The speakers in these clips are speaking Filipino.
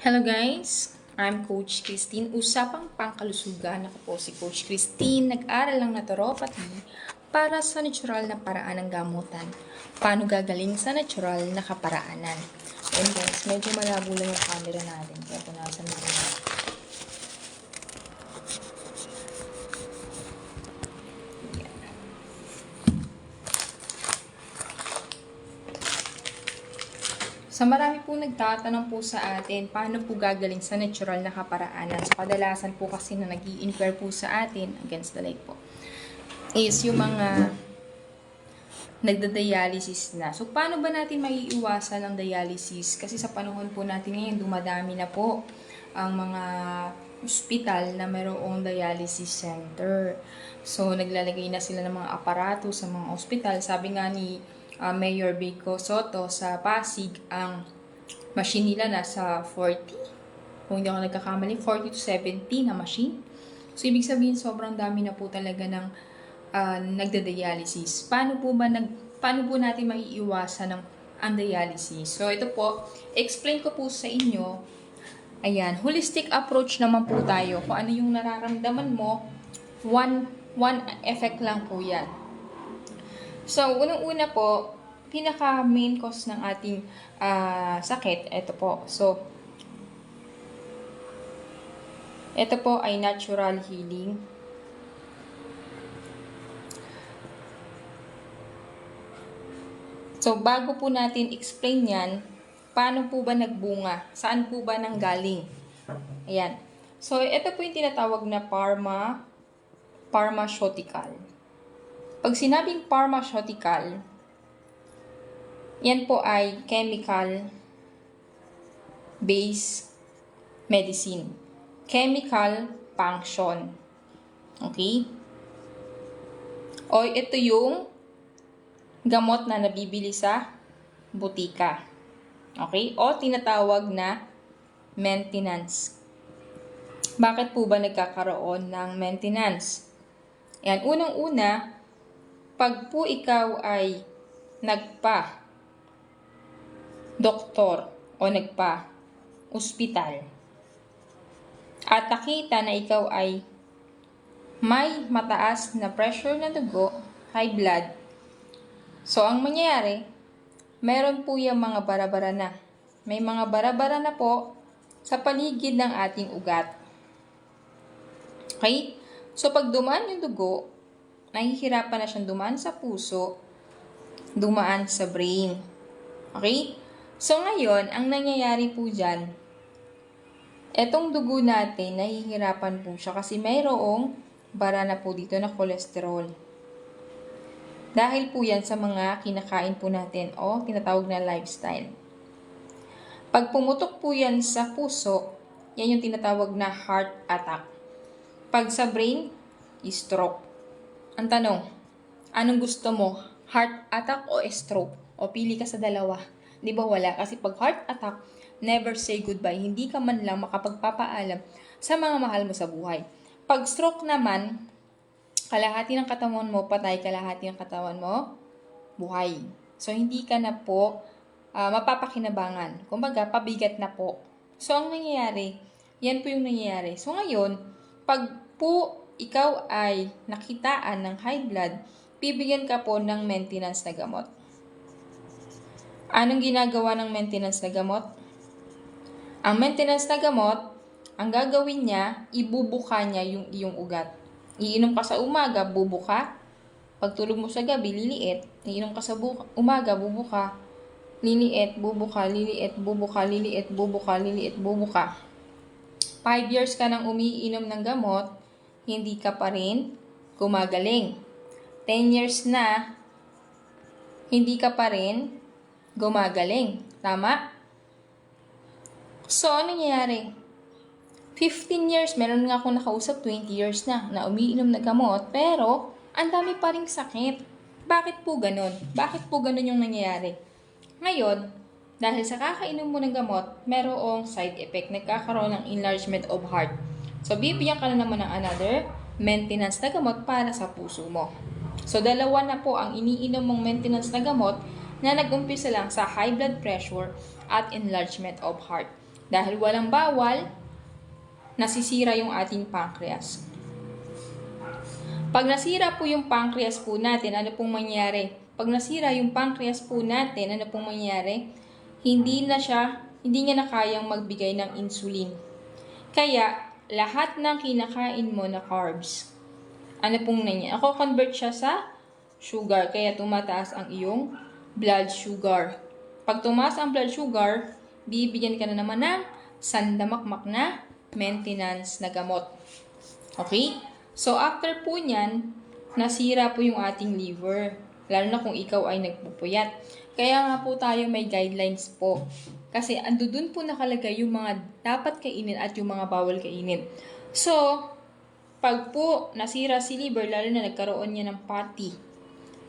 Hello guys, I'm Coach Christine. Usapang pangkalusugan. Ako po si Coach Christine. Nag-aral ng naturopathy para sa natural na paraan ng gamutan. Paano gagaling sa natural na kaparaanan? And guys, medyo malabo lang yung camera natin. Kaya punasan natin. Sa marami po nagtatanong po sa atin, paano po gagaling sa natural na kaparaanan. So, kadalasan po kasi na nag-i-inquire po sa atin, against the light po, is yung mga nagda-dialysis na. So, paano ba natin maiiwasan ang dialysis? Kasi sa panahon po natin ngayon, dumadami na po ang mga ospital na mayroong dialysis center. So, naglalagay na sila ng mga aparato sa mga ospital. Sabi nga ni Mayor Vico Soto sa Pasig, ang machine nila nasa 40. Kung hindi ako nagkakamali, 40 to 70 na machine. So, ibig sabihin, sobrang dami na po talaga ng nagda-dialysis. Paano po natin maiiwasan ang dialysis? So, ito po, explain ko po sa inyo. Ayan, holistic approach naman po tayo. Kung ano yung nararamdaman mo, one effect lang po yan. So, unang-una po, pinaka-main cause ng ating sakit, ito po. So, ito po ay natural healing. So, bago po natin explain yan, paano po ba nagbunga? Saan po ba nanggaling? Ayan. So, ito po yung tinatawag na pharmaceutical. Pag sinabing pharmaceutical, yan po ay chemical-based medicine. Chemical function. Okay? O ito yung gamot na nabibili sa butika. Okay? O tinatawag na maintenance. Bakit po ba nagkakaroon ng maintenance? Yan, unang-una, pag po ikaw ay nagpa-doktor o nagpa-ospital at nakita na ikaw ay may mataas na pressure na dugo, high blood, so ang mangyayari, meron po yung mga bara-bara na. May mga bara-bara na po sa paligid ng ating ugat. Okay? So pag dumaan yung dugo, nahihirapan na siyang dumaan sa puso, dumaan sa brain. Okay? So ngayon, ang nangyayari po dyan, etong dugo natin, nahihirapan po siya kasi mayroong bara na po dito na cholesterol. Dahil po yan sa mga kinakain po natin o tinatawag na lifestyle. Pag pumutok po yan sa puso, yan yung tinatawag na heart attack. Pag sa brain, stroke. Ang tanong, anong gusto mo? Heart attack o stroke? O pili ka sa dalawa? Di ba wala? Kasi pag heart attack, never say goodbye. Hindi ka man lang makapagpapaalam sa mga mahal mo sa buhay. Pag stroke naman, kalahati ng katawan mo patay, kalahati ng katawan mo buhay. So, hindi ka na po mapapakinabangan. Kumbaga, pabigat na po. So, ang nangyayari, yan po yung nangyayari. So, ngayon, pag po ikaw ay nakitaan ng high blood, bibigyan ka po ng maintenance na gamot. Anong ginagawa ng maintenance na gamot? Ang maintenance na gamot, ang gagawin niya, ibubuka niya yung iyong ugat. Iinom ka sa umaga, bubuka. Pagtulog mo sa gabi, liliit. Iinom ka sa umaga, bubuka. Liliit, bubuka, liliit, bubuka, liliit, bubuka, liliit, bubuka. 5 years ka nang umiinom ng gamot, hindi ka pa rin gumagaling. 10 years na, hindi ka pa rin gumagaling. Tama? So, ano nangyayari? 15 years, meron nga akong nakausap, 20 years na umiinom na gamot, pero ang dami pa ring sakit. Bakit po ganun? Bakit po ganun yung nangyayari? Ngayon, dahil sa kakainom mo ng gamot, merong side effect, nagkakaroon ng enlargement of heart. So, bibigyan ka na naman ng another maintenance na gamot para sa puso mo. So, dalawa na po ang iniinom mong maintenance na gamot na nag-umpisa lang sa high blood pressure at enlargement of heart. Dahil walang bawal, nasisira yung ating pancreas. Pag nasira po yung pancreas po natin, ano pong mangyayari? Pag nasira yung pancreas po natin, ano pong mangyayari? Hindi niya na kayang magbigay ng insulin. Kaya, lahat ng kinakain mo na carbs, ano pong nangyayari? Ako convert siya sa sugar, kaya tumataas ang iyong blood sugar. Pag tumaas ang blood sugar, bibigyan ka na naman ng sandamakmak na maintenance na gamot. Okay? So, after po nyan, nasira po yung ating liver. Lalo na kung ikaw ay nagpupuyat. Kaya nga po tayo may guidelines po. Kasi andun po nakalagay yung mga dapat kainin at yung mga bawal kainin. So, pag po nasira si liver, lalo na nagkaroon niya ng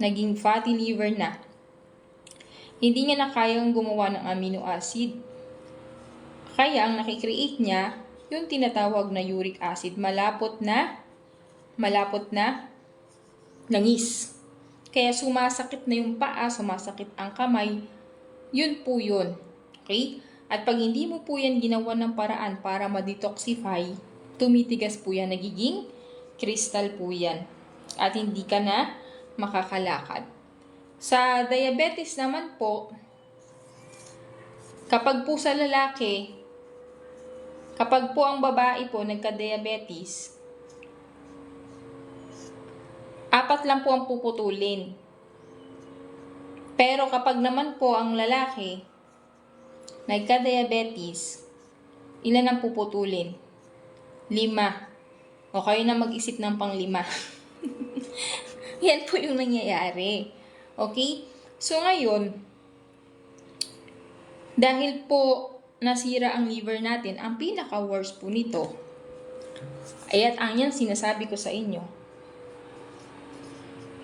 naging fatty liver na, hindi niya na kayang gumawa ng amino acid. Kaya ang nakikreate niya, yung tinatawag na uric acid, malapot na langis. Kaya sumasakit na yung paa, sumasakit ang kamay, yun po yun. Okay? At pag hindi mo po yan ginawa ng paraan para ma-detoxify, tumitigas po yan, nagiging crystal po yan. At hindi ka na makakalakad. Sa diabetes naman po, kapag po sa lalaki, kapag po ang babae po nagka-diabetes, 4 lang po ang puputulin. Pero kapag naman po ang lalaki nagka-diabetes, ilan ang puputulin? 5. O kayo na mag-isip ng pang-5. Yan po yung nangyayari. Okay? So ngayon, dahil po nasira ang liver natin, ang pinaka-worst po nito, ayat ang yan sinasabi ko sa inyo,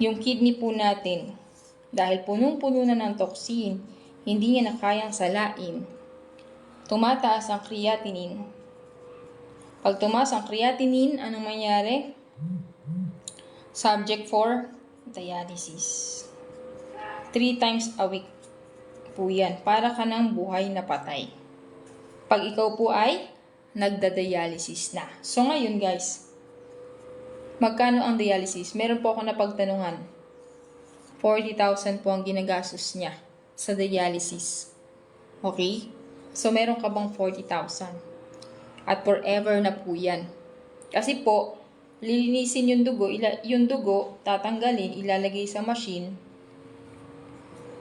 yung kidney po natin, dahil punong-puno na ng toxin, hindi niya na kayang salain, tumataas ang creatinine. Pag tumaas ang creatinine, anong mangyari? Subject for dialysis. 3 times a week po yan. Para ka ng buhay na patay. Pag ikaw po ay nagda-dialysis na. So ngayon guys, magkano ang dialysis? Meron po ako napagtanungan. 40,000 po ang ginagastos niya sa dialysis. Okay? So meron ka bang 40,000? At forever na po yan. Kasi po, lilinisin yung dugo, tatanggalin, ilalagay sa machine,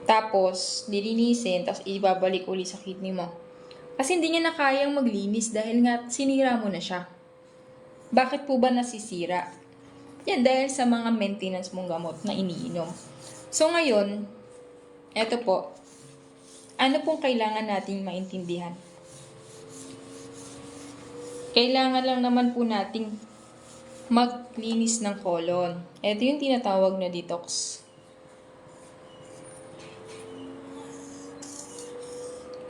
tapos lilinisin, tapos ibabalik uli sa kidney mo. Kasi hindi niya na kayang maglinis dahil nga sinira mo na siya. Bakit po ba nasisira? Yan dahil sa mga maintenance mong gamot na iniinom. So ngayon, eto po, ano pong kailangan nating maintindihan? Kailangan lang naman po nating maglinis ng colon. Ito yung tinatawag na detox.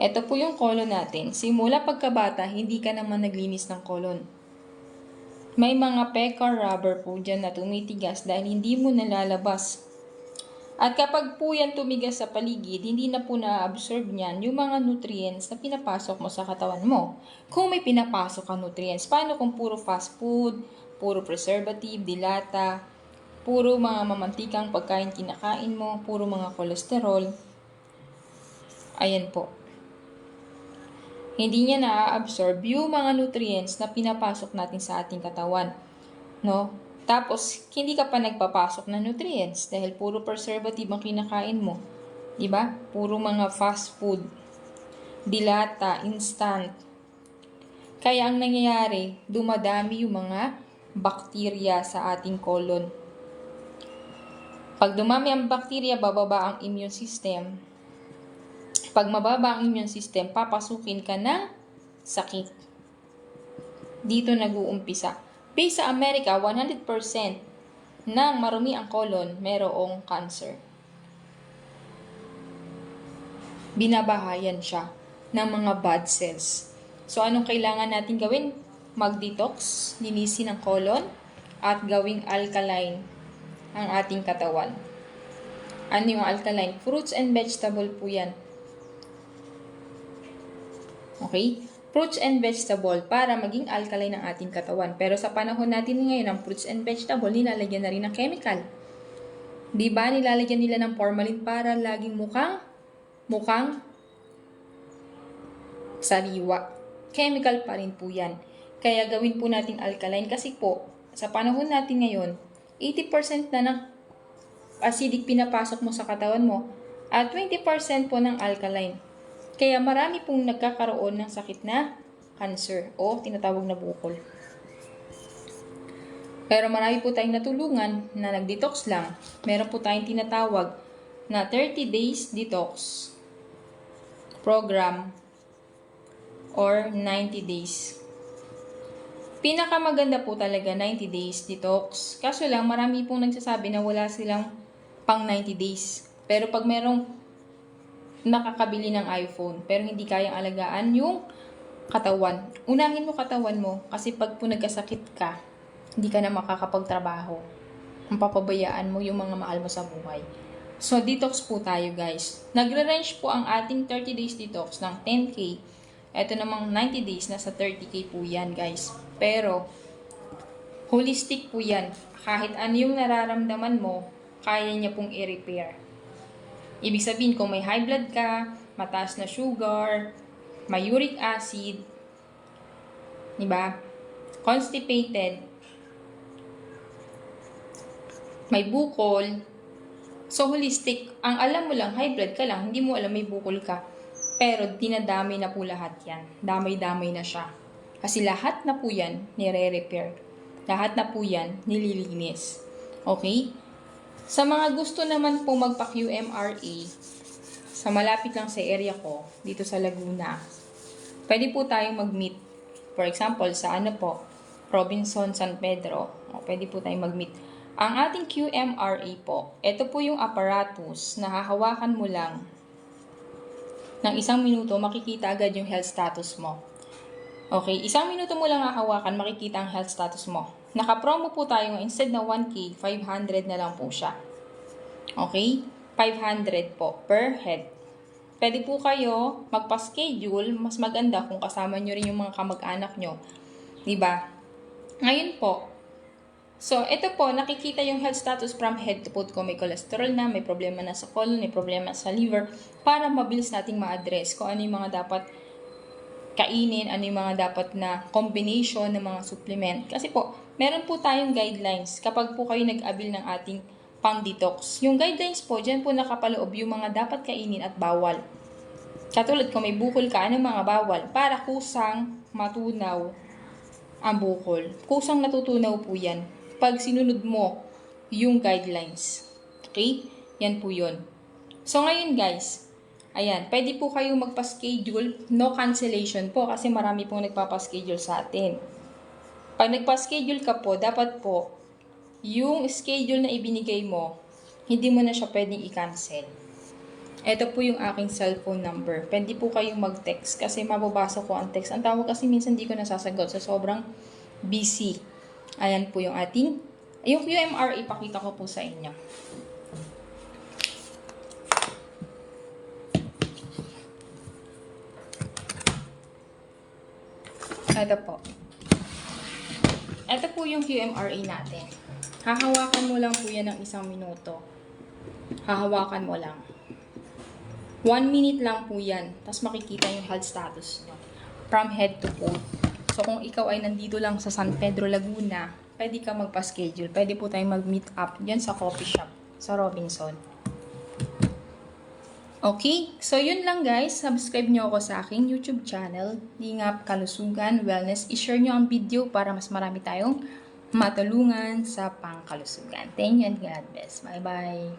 Ito po yung colon natin. Simula pagkabata, hindi ka naman naglinis ng colon. May mga pecar rubber po dyan na tumitigas dahil hindi mo nalalabas. At kapag po yan tumigas sa paligid, hindi na po na-absorb niyan yung mga nutrients na pinapasok mo sa katawan mo. Kung may pinapasok ka nutrients, paano kung puro fast food, puro preservative, dilata, puro mga mamantikang pagkain kinakain mo, puro mga kolesterol? Ayan po. Hindi niya na-absorb yung mga nutrients na pinapasok natin sa ating katawan. No? Tapos, hindi ka pa nagpapasok ng nutrients dahil puro preservative ang kinakain mo. Diba? Puro mga fast food, dilata, instant. Kaya ang nangyayari, dumadami yung mga bakterya sa ating colon. Pag dumami ang bakterya, bababa ang immune system. Pag mababa ang immune system, papasukin ka ng sakit. Dito nag-uumpisa. Based sa Amerika, 100% ng marumi ang colon, merong cancer. Binabahayan siya ng mga bad cells. So, anong kailangan natin gawin? Mag-detox, linisin ang colon, at gawing alkaline ang ating katawan. Ano yung alkaline? Fruits and vegetable po yan. Okay? fruits and vegetable para maging alkaline ang ating katawan. Pero sa panahon natin ngayon, ang fruits and vegetable, nilalagyan na rin ng chemical. Di ba? Nilalagyan nila ng formalin para laging mukhang sariwa. Chemical pa rin po yan. Kaya gawin po nating alkaline kasi po, sa panahon natin ngayon, 80% na ng acidic pinapasok mo sa katawan mo at 20% po ng alkaline. Kaya marami pong nagkakaroon ng sakit na cancer o tinatawag na bukol. Pero marami po tayong natulungan na nag-detox lang. Meron po tayong tinatawag na 30 days detox program or 90 days. Pinakamaganda po talaga 90 days detox. Kaso lang marami pong nagsasabi na wala silang pang 90 days. Pero pag merong nakakabili ng iPhone pero hindi kayang alagaan yung katawan, unahin mo katawan mo kasi pag po nagkasakit ka, hindi ka na makakapagtrabaho. Ang papabayaan mo yung mga mahal mo sa buhay. So, detox po tayo guys. Nagre-range po ang ating 30 days detox ng 10K. Ito namang 90 days, nasa 30K po yan guys. Pero, holistic po yan. Kahit ano yung nararamdaman mo, kaya niya pong i-repair. Ibig sabihin, kung may high blood ka, mataas na sugar, may uric acid, diba? Constipated, may bukol. So, holistic. Ang alam mo lang, high blood ka lang, hindi mo alam may bukol ka. Pero, dinadamay na po lahat yan. Damay-damay na siya. Kasi lahat na po yan, nire-repair. Lahat na po yan, nililinis. Okay? Sa mga gusto naman po magpa-QMRA, sa malapit lang sa area ko, dito sa Laguna, pwede po tayong mag-meet. For example, sa Robinson, San Pedro, pwede po tayong mag-meet. Ang ating QMRA po, ito po yung apparatus na hahawakan mo lang ng 1 minuto, makikita agad yung health status mo. Okay, 1 minuto mo lang hahawakan, makikita ang health status mo. Naka-promo po tayo instead na 1K, 500 na lang po siya. Okay? 500 po per head. Pwede po kayo magpa-schedule, mas maganda kung kasama nyo rin yung mga kamag-anak nyo. Diba? Ngayon po, so ito po, nakikita yung health status from head to foot ko. May cholesterol na, may problema na sa colon, may problema sa liver, para mabilis nating ma-address kung ano yung mga dapat kainin, ano yung mga dapat na combination ng mga supplement. Kasi po, meron po tayong guidelines kapag po kayo nag-abil ng ating pang-detox. Yung guidelines po, dyan po nakapaloob yung mga dapat kainin at bawal. Katulad kung may bukol ka, anong mga bawal? Para kusang matunaw ang bukol. Kusang natutunaw po yan pag sinunod mo yung guidelines. Okay? Yan po yun. So, ngayon guys, ayan, pwede po kayong magpa-schedule, no cancellation po kasi marami pong nagpa-schedule sa atin. Pag nagpa-schedule ka po, dapat po, yung schedule na ibinigay mo, hindi mo na siya pwedeng i-cancel. Ito po yung aking cellphone number. Pwede po kayong mag-text kasi mababasa ko ang text. Ang tawag kasi minsan di ko nasasagot sa sobrang busy. Ayan po yung ating, yung QMR, ipakita ko po sa inyo. Ito po. Ito po yung QMRA natin. Hahawakan mo lang po yan ng 1 minuto. Hahawakan mo lang. 1 minute lang po yan. Tapos makikita yung health status nyo. From head to foot. So kung ikaw ay nandito lang sa San Pedro, Laguna, pwede ka magpa-schedule. Pwede po tayong mag-meet up dyan sa coffee shop. Sa Robinson. Okay, so yun lang guys. Subscribe nyo ako sa aking YouTube channel, Lingap Kalusugan Wellness. I-share nyo ang video para mas marami tayong matulungan sa pangkalusugan. Thank you and God bless. Bye-bye.